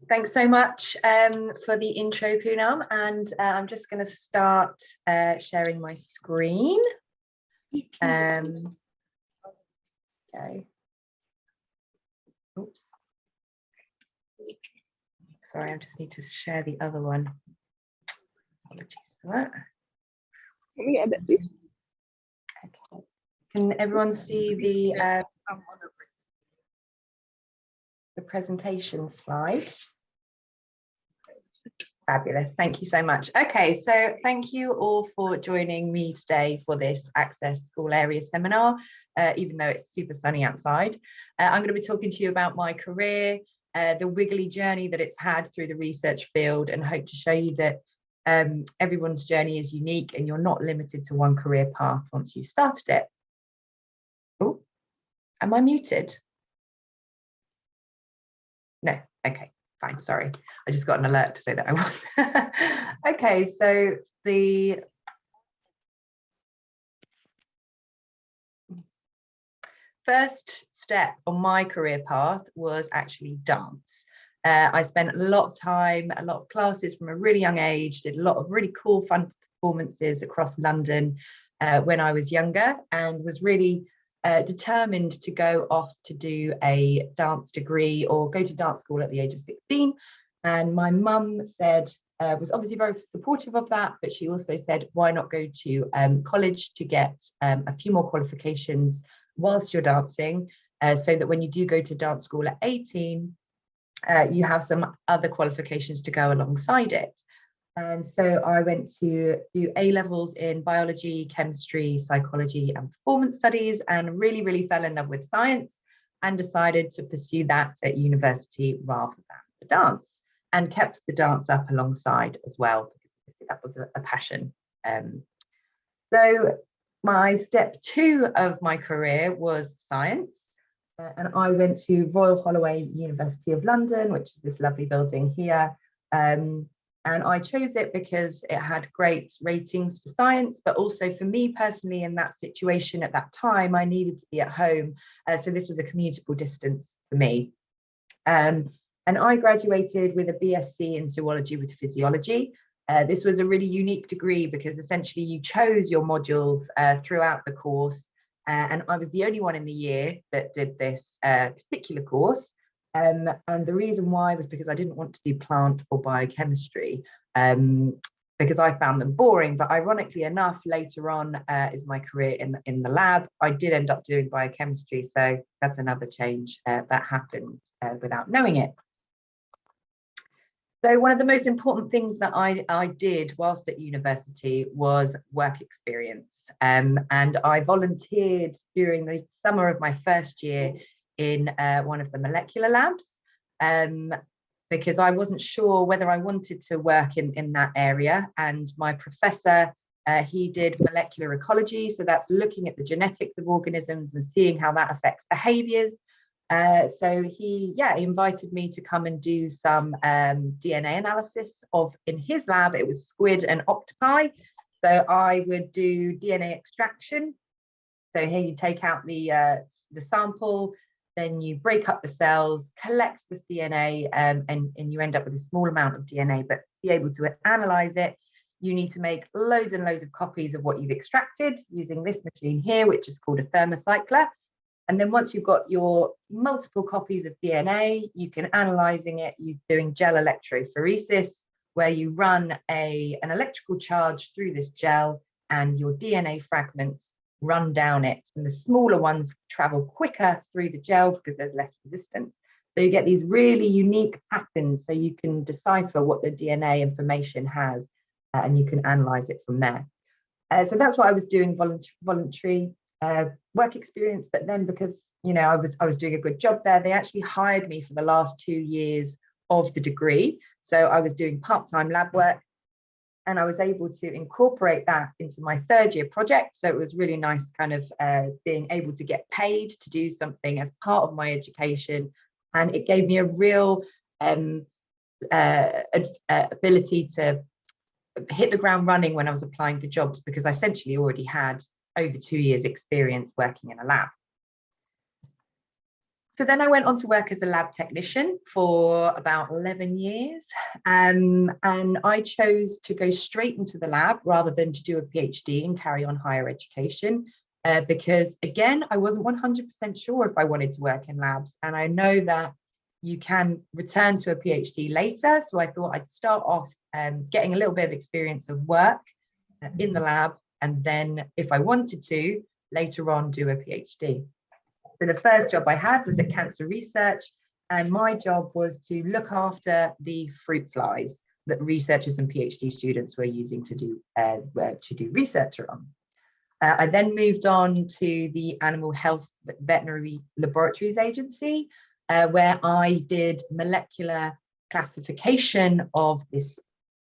Thanks so much for the intro, Poonam, and I'm just going to start sharing my screen. Okay. Oops. Sorry, I just need to share the other one. Apologies for that. Can we get a bit, please? Okay. Can everyone see the presentation slide? Fabulous, thank you so much. Okay, so thank you all for joining me today for this Access School Area seminar, even though it's super sunny outside. I'm going to be talking to you about my career, the wiggly journey that it's had through the research field, and hope to show you that everyone's journey is unique and you're not limited to one career path once you've started it. Oh, am I muted? No, okay. Fine, sorry. I just got an alert to say that I was. Okay, so the first step on my career path was actually dance. I spent a lot of time, a lot of classes from a really young age, did a lot of really cool, fun performances across London when I was younger, and was really determined to go off to do a dance degree or go to dance school at the age of 16. And my mum said, was obviously very supportive of that, but she also said, why not go to college to get a few more qualifications whilst you're dancing, so that when you do go to dance school at 18, you have some other qualifications to go alongside it. And so I went to do A-levels in biology, chemistry, psychology, and performance studies, and really fell in love with science and decided to pursue that at university rather than the dance, and kept the dance up alongside as well, because that was a passion. So my step 2 of my career was science, and I went to Royal Holloway University of London, which is this lovely building here. And I chose it because it had great ratings for science, but also for me personally in that situation at that time, I needed to be at home. So this was a commutable distance for me. And I graduated with a BSc in zoology with physiology. This was a really unique degree because essentially you chose your modules throughout the course. And I was the only one in the year that did this particular course. And the reason why was because I didn't want to do plant or biochemistry because I found them boring. But ironically enough, later on is my career in the lab. I did end up doing biochemistry. So that's another change that happened without knowing it. So one of the most important things that I did whilst at university was work experience. And I volunteered during the summer of my first year in one of the molecular labs, because I wasn't sure whether I wanted to work in that area. And my professor, he did molecular ecology. So that's looking at the genetics of organisms and seeing how that affects behaviors. So he invited me to come and do some DNA analysis in his lab. It was squid and octopi. So I would do DNA extraction. So here you take out the sample, then you break up the cells, collect this DNA, and you end up with a small amount of DNA. But to be able to analyze it, you need to make loads and loads of copies of what you've extracted using this machine here, which is called a thermocycler. And then once you've got your multiple copies of DNA, you can analyzing it doing gel electrophoresis, where you run an electrical charge through this gel and your DNA fragments run down it, and the smaller ones travel quicker through the gel because there's less resistance. So you get these really unique patterns, so you can decipher what the DNA information has, and you can analyze it from there. So that's what I was doing, voluntary work experience. But then because I was doing a good job there, they actually hired me for the last 2 years of the degree. So I was doing part-time lab work, and I was able to incorporate that into my 3rd year project. So it was really nice kind of being able to get paid to do something as part of my education. And it gave me a real ability to hit the ground running when I was applying for jobs, because I essentially already had over 2 years experience working in a lab. So then I went on to work as a lab technician for about 11 years. And I chose to go straight into the lab rather than to do a PhD and carry on higher education. Because again, I wasn't 100% sure if I wanted to work in labs. And I know that you can return to a PhD later. So I thought I'd start off getting a little bit of experience of work in the lab. And then if I wanted to, later on do a PhD. So the first job I had was at Cancer Research, and my job was to look after the fruit flies that researchers and PhD students were using to do research on. I then moved on to the Animal Health Veterinary Laboratories Agency, where I did molecular classification of this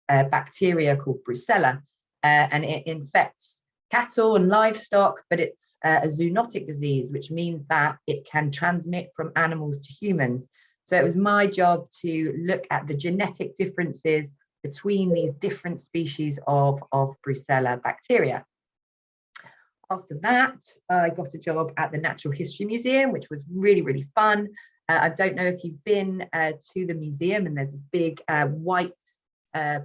bacteria called Brucella, and it infects cattle and livestock, but it's a zoonotic disease, which means that it can transmit from animals to humans. So it was my job to look at the genetic differences between these different species of Brucella bacteria. After that, I got a job at the Natural History Museum, which was really, really fun. I don't know if you've been to the museum, and there's this big white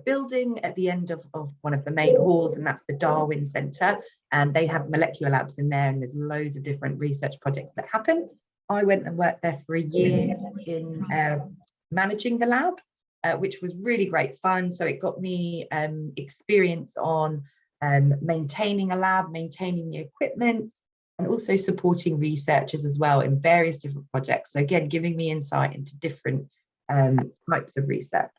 building at the end of one of the main halls, and that's the Darwin Centre, and they have molecular labs in there, and there's loads of different research projects that happen. I went and worked there for a year in managing the lab, which was really great fun. So it got me experience on maintaining a lab, maintaining the equipment, and also supporting researchers as well in various different projects. So again, giving me insight into different types of research.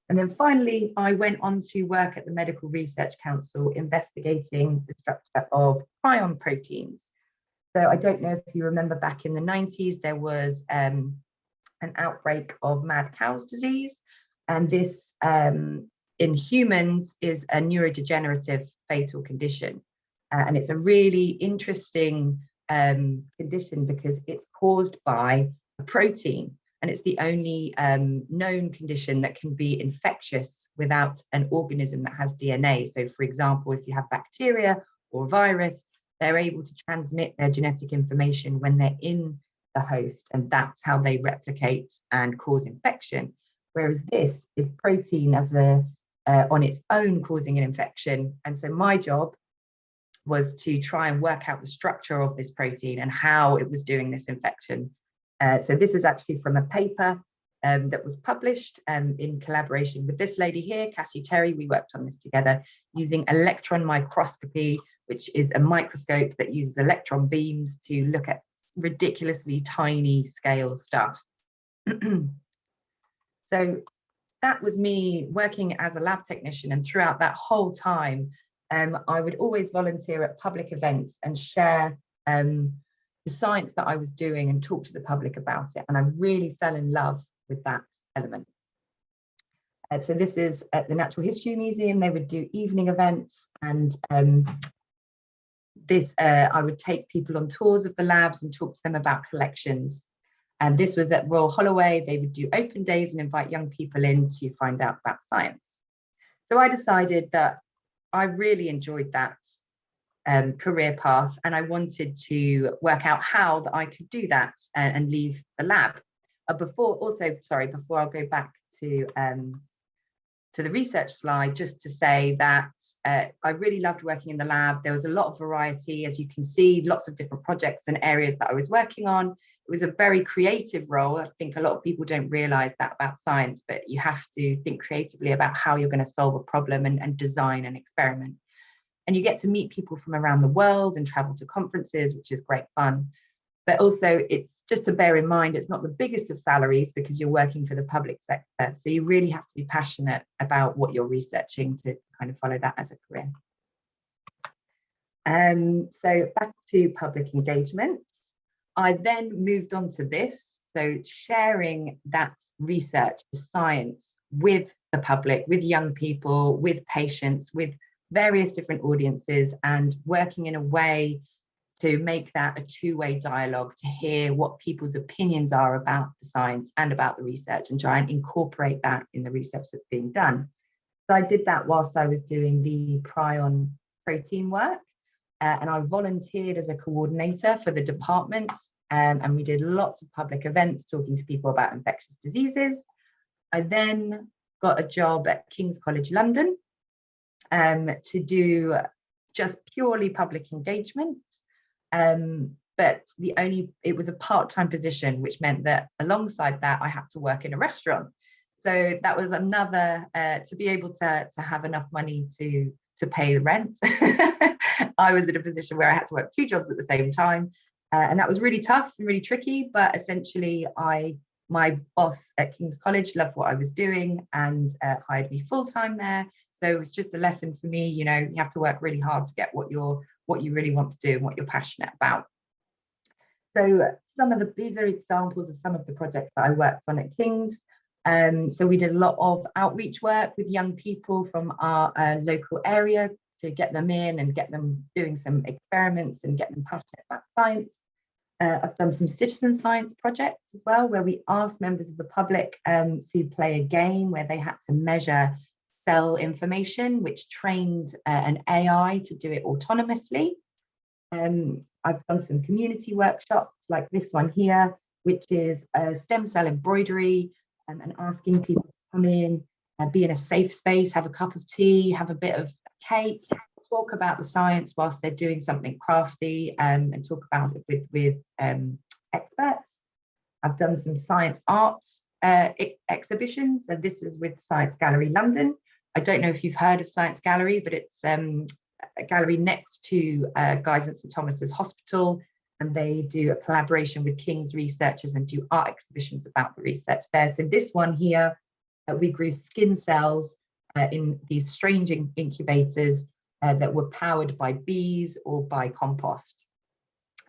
And then finally, I went on to work at the Medical Research Council investigating the structure of prion proteins. So I don't know if you remember back in the 90s, there was an outbreak of mad cow's disease. And this in humans is a neurodegenerative fatal condition. And it's a really interesting condition because it's caused by a protein. And it's the only known condition that can be infectious without an organism that has DNA. So for example, if you have bacteria or virus, they're able to transmit their genetic information when they're in the host, and that's how they replicate and cause infection. Whereas this is protein as on its own causing an infection. And so my job was to try and work out the structure of this protein and how it was doing this infection. So this is actually from a paper that was published in collaboration with this lady here, Cassie Terry. We worked on this together using electron microscopy, which is a microscope that uses electron beams to look at ridiculously tiny scale stuff. So that was me working as a lab technician, and throughout that whole time, I would always volunteer at public events and share the science that I was doing and talk to the public about it. And I really fell in love with that element. So this is at the Natural History Museum. They would do evening events, and I would take people on tours of the labs and talk to them about collections. And this was at Royal Holloway. They would do open days and invite young people in to find out about science. So I decided that I really enjoyed that career path, and I wanted to work out how that I could do that and leave the lab. Before I'll go back to the research slide, just to say that I really loved working in the lab. There was a lot of variety, as you can see, lots of different projects and areas that I was working on. It was a very creative role. I think a lot of people don't realize that about science, but you have to think creatively about how you're going to solve a problem and design an experiment. And you get to meet people from around the world and travel to conferences, which is great fun. But also, it's just to bear in mind, it's not the biggest of salaries because you're working for the public sector. So you really have to be passionate about what you're researching to kind of follow that as a career. So back to public engagement. I then moved on to this. So sharing that research, the science with the public, with young people, with patients, with various different audiences, and working in a way to make that a two-way dialogue, to hear what people's opinions are about the science and about the research, and try and incorporate that in the research that's being done. So I did that whilst I was doing the prion protein work, and I volunteered as a coordinator for the department and we did lots of public events talking to people about infectious diseases. I then got a job at King's College London to do just purely public engagement. But it was a part-time position, which meant that alongside that, I had to work in a restaurant. So that was another, to be able to have enough money to pay the rent. I was in a position where I had to work 2 jobs at the same time. And that was really tough and really tricky, but essentially my boss at King's College loved what I was doing and hired me full-time there. So it was just a lesson for me, you have to work really hard to get what you really want to do and what you're passionate about. So these are examples of some of the projects that I worked on at King's. So we did a lot of outreach work with young people from our local area to get them in and get them doing some experiments and get them passionate about science. I've done some citizen science projects as well, where we asked members of the public to play a game where they had to measure cell information, which trained an AI to do it autonomously. I've done some community workshops like this one here, which is a stem cell embroidery, and asking people to come in and be in a safe space, have a cup of tea, have a bit of cake, talk about the science whilst they're doing something crafty, and talk about it with experts. I've done some science art exhibitions, and this was with Science Gallery London. I don't know if you've heard of Science Gallery, but it's a gallery next to Guy's and St Thomas's Hospital, and they do a collaboration with King's researchers and do art exhibitions about the research there. So this one here, we grew skin cells in these strange incubators that were powered by bees or by compost.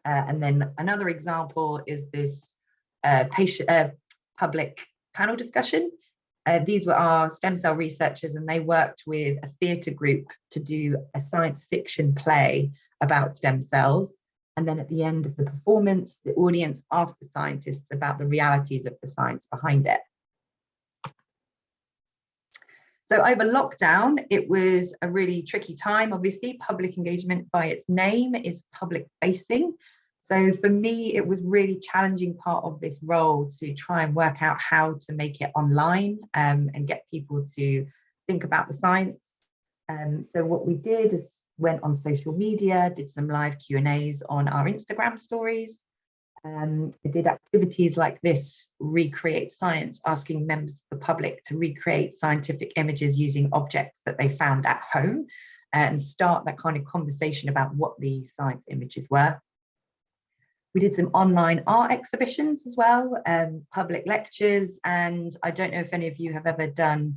And then another example is this public panel discussion. These were our stem cell researchers, and they worked with a theatre group to do a science fiction play about stem cells. And then at the end of the performance, the audience asked the scientists about the realities of the science behind it. So over lockdown, it was a really tricky time. Obviously, public engagement by its name is public facing. So for me, it was really challenging part of this role to try and work out how to make it online and get people to think about the science. So what we did is went on social media, did some live Q&As on our Instagram stories. I did activities like this, Recreate Science, asking members of the public to recreate scientific images using objects that they found at home and start that kind of conversation about what the science images were. We did some online art exhibitions as well, public lectures, and I don't know if any of you have ever done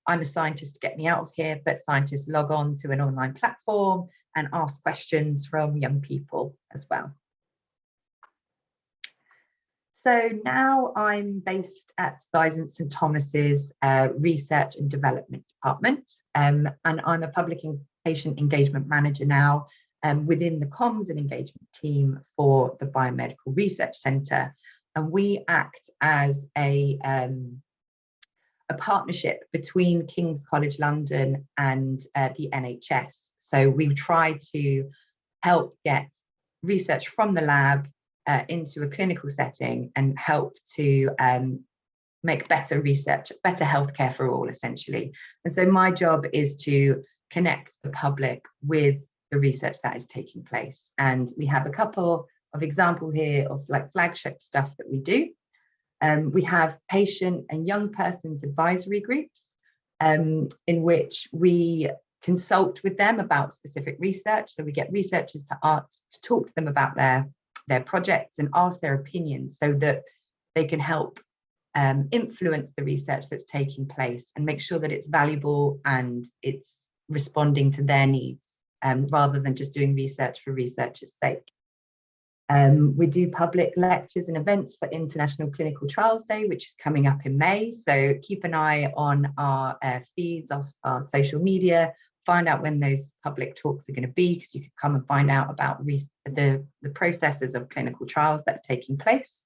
I'm a Scientist, Get Me Out of Here, but scientists log on to an online platform and ask questions from young people as well. So now I'm based at Guy's and St Thomas's Research and Development Department, and I'm a public patient engagement manager now within the comms and engagement team for the Biomedical Research Centre. And we act as a partnership between King's College London and the NHS. So we try to help get research from the lab into a clinical setting and help to make better research, better healthcare for all, essentially. And so my job is to connect the public with the research that is taking place. And we have a couple of examples here of like flagship stuff that we do. We have patient and young persons advisory groups in which we consult with them about specific research. So we get researchers to talk to them about their projects and ask their opinions so that they can help influence the research that's taking place and make sure that it's valuable and it's responding to their needs rather than just doing research for research's sake. We do public lectures and events for International Clinical Trials Day, which is coming up in May. So keep an eye on our feeds, our social media, find out when those public talks are going to be, because you can come and find out about the processes of clinical trials that are taking place.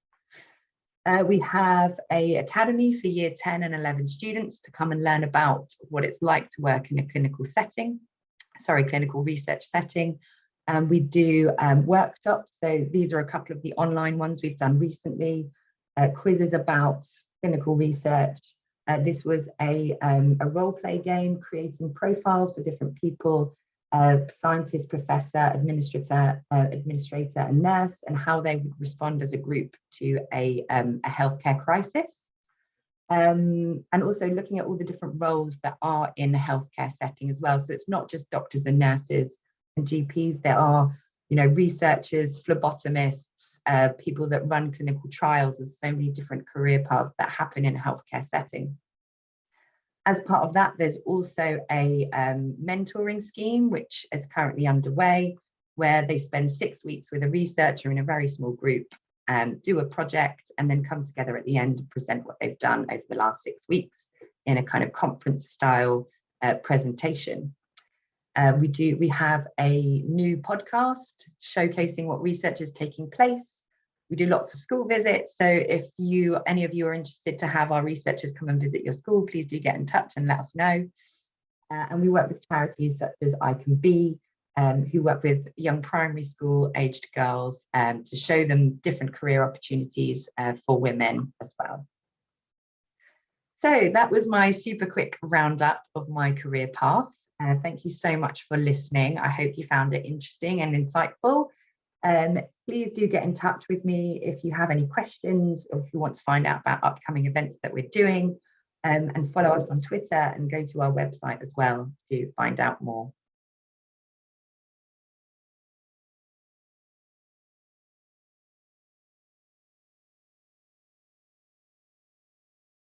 We have an academy for year 10 and 11 students to come and learn about what it's like to work in a clinical research setting. And we do workshops. So these are a couple of the online ones we've done recently. Quizzes about clinical research. This was a role play game, creating profiles for different people, scientist, professor, administrator, and nurse, and how they would respond as a group to a healthcare crisis. And also looking at all the different roles that are in a healthcare setting as well. So it's not just doctors and nurses and GPs. There are, researchers, phlebotomists, people that run clinical trials. There's so many different career paths that happen in a healthcare setting. As part of that, there's also a mentoring scheme, which is currently underway, where they spend 6 weeks with a researcher in a very small group, do a project, and then come together at the end and present what they've done over the last 6 weeks in a kind of conference style presentation. We have a new podcast showcasing what research is taking place. We do lots of school visits. So if any of you are interested to have our researchers come and visit your school, please do get in touch and let us know. And we work with charities such as I Can Be, who work with young primary school aged girls to show them different career opportunities for women as well. So that was my super quick roundup of my career path. Thank you so much for listening. I hope you found it interesting and insightful. Please do get in touch with me if you have any questions, or if you want to find out about upcoming events that we're doing, and follow us on Twitter and go to our website as well to find out more.